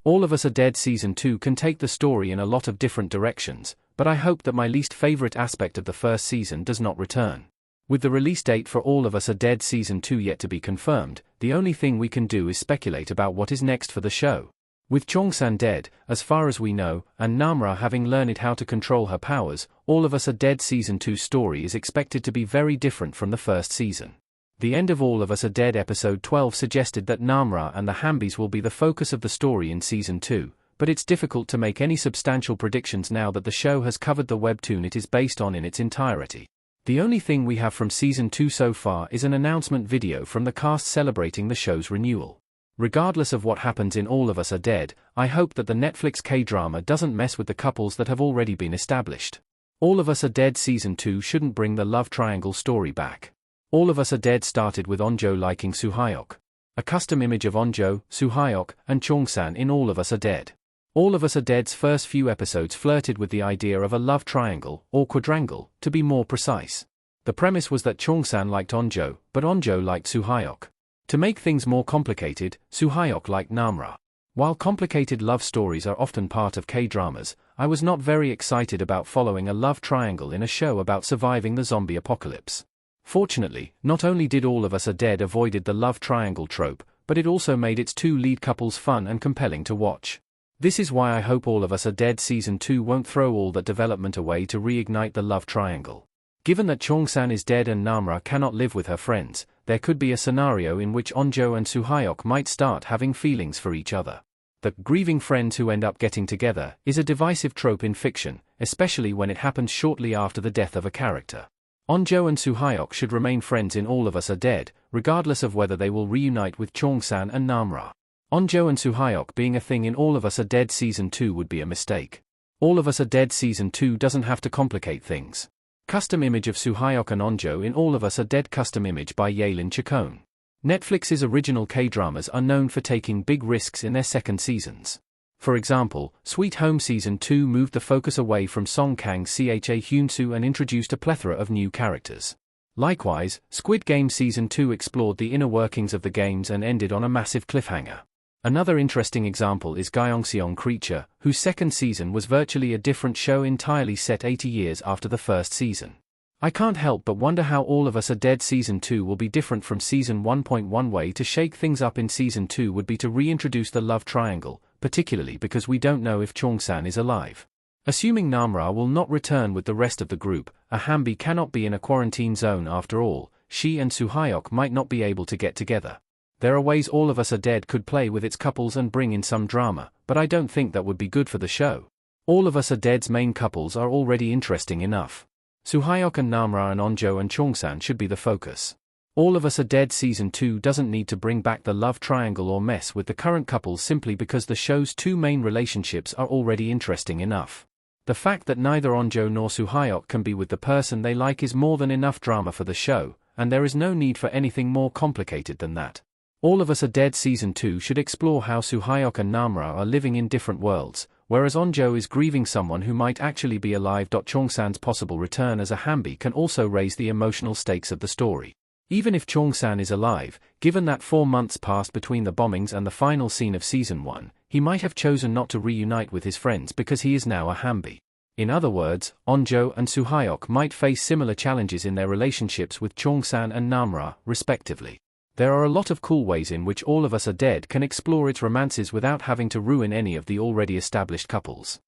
All of Us Are Dead Season 2 can take the story in a lot of different directions, but I hope that my least favorite aspect of the first season does not return. With the release date for All of Us Are Dead Season 2 yet to be confirmed, the only thing we can do is speculate about what is next for the show. With Chong-san dead, as far as we know, and Namra having learned how to control her powers, All of Us Are Dead Season 2 story is expected to be very different from the first season. The end of All of Us Are Dead episode 12 suggested that Namra and the Hambys will be the focus of the story in season 2, but it's difficult to make any substantial predictions now that the show has covered the webtoon it is based on in its entirety. The only thing we have from season 2 so far is an announcement video from the cast celebrating the show's renewal. Regardless of what happens in All of Us Are Dead, I hope that the Netflix K-drama doesn't mess with the couples that have already been established. All of Us Are Dead Season 2 shouldn't bring the love triangle story back. All of Us Are Dead started with Onjo liking Soo-hyuk. A custom image of Onjo, Soo-hyuk, and Chong-san in All of Us Are Dead. All of Us Are Dead's first few episodes flirted with the idea of a love triangle, or quadrangle, to be more precise. The premise was that Chong-san liked Onjo, but Onjo liked Soo-hyuk. To make things more complicated, Soo-hyuk liked Namra. While complicated love stories are often part of K-dramas, I was not very excited about following a love triangle in a show about surviving the zombie apocalypse. Fortunately, not only did All of Us Are Dead avoided the love triangle trope, but it also made its two lead couples fun and compelling to watch. This is why I hope All of Us Are Dead Season 2 won't throw all that development away to reignite the love triangle. Given that Chong-san is dead and Namra cannot live with her friends, there could be a scenario in which Onjo and Soo-hyuk might start having feelings for each other. The grieving friends who end up getting together is a divisive trope in fiction, especially when it happens shortly after the death of a character. Onjo and Soo-hyuk should remain friends in All of Us Are Dead, regardless of whether they will reunite with Chong-san and Namra. Onjo and Soo-hyuk being a thing in All of Us Are Dead Season 2 would be a mistake. All of Us Are Dead Season 2 doesn't have to complicate things. Custom image of Soo-hyuk and Onjo in All of Us Are Dead. Custom image by Yaelin Chacon. Netflix's original K-dramas are known for taking big risks in their second seasons. For example, Sweet Home Season 2 moved the focus away from Song Kang-cha Hyunsoo and introduced a plethora of new characters. Likewise, Squid Game Season 2 explored the inner workings of the games and ended on a massive cliffhanger. Another interesting example is Gyeongseong Creature, whose second season was virtually a different show entirely set 80 years after the first season. I can't help but wonder how All of Us Are Dead Season 2 will be different from Season 1. One way to shake things up in Season 2 would be to reintroduce the love triangle, particularly because we don't know if Chong-san is alive. Assuming Namra will not return with the rest of the group, a Hamby cannot be in a quarantine zone after all, she and Soo-hyuk might not be able to get together. There are ways All of Us Are Dead could play with its couples and bring in some drama, but I don't think that would be good for the show. All of Us Are Dead's main couples are already interesting enough. Soo-hyuk and Namra and Onjo and Chong-san should be the focus. All of Us Are Dead Season 2 doesn't need to bring back the love triangle or mess with the current couples simply because the show's two main relationships are already interesting enough. The fact that neither Onjo nor Soo-hyuk can be with the person they like is more than enough drama for the show, and there is no need for anything more complicated than that. All of Us Are Dead Season 2 should explore how Soo-hyuk and Namra are living in different worlds, whereas Onjo is grieving someone who might actually be alive. Chong-san's possible return as a Hamby can also raise the emotional stakes of the story. Even if Chong-san is alive, given that 4 months passed between the bombings and the final scene of Season 1, he might have chosen not to reunite with his friends because he is now a Hamby. In other words, Onjo and Soo-hyuk might face similar challenges in their relationships with Chong-san and Namra, respectively. There are a lot of cool ways in which All of Us Are Dead can explore its romances without having to ruin any of the already established couples.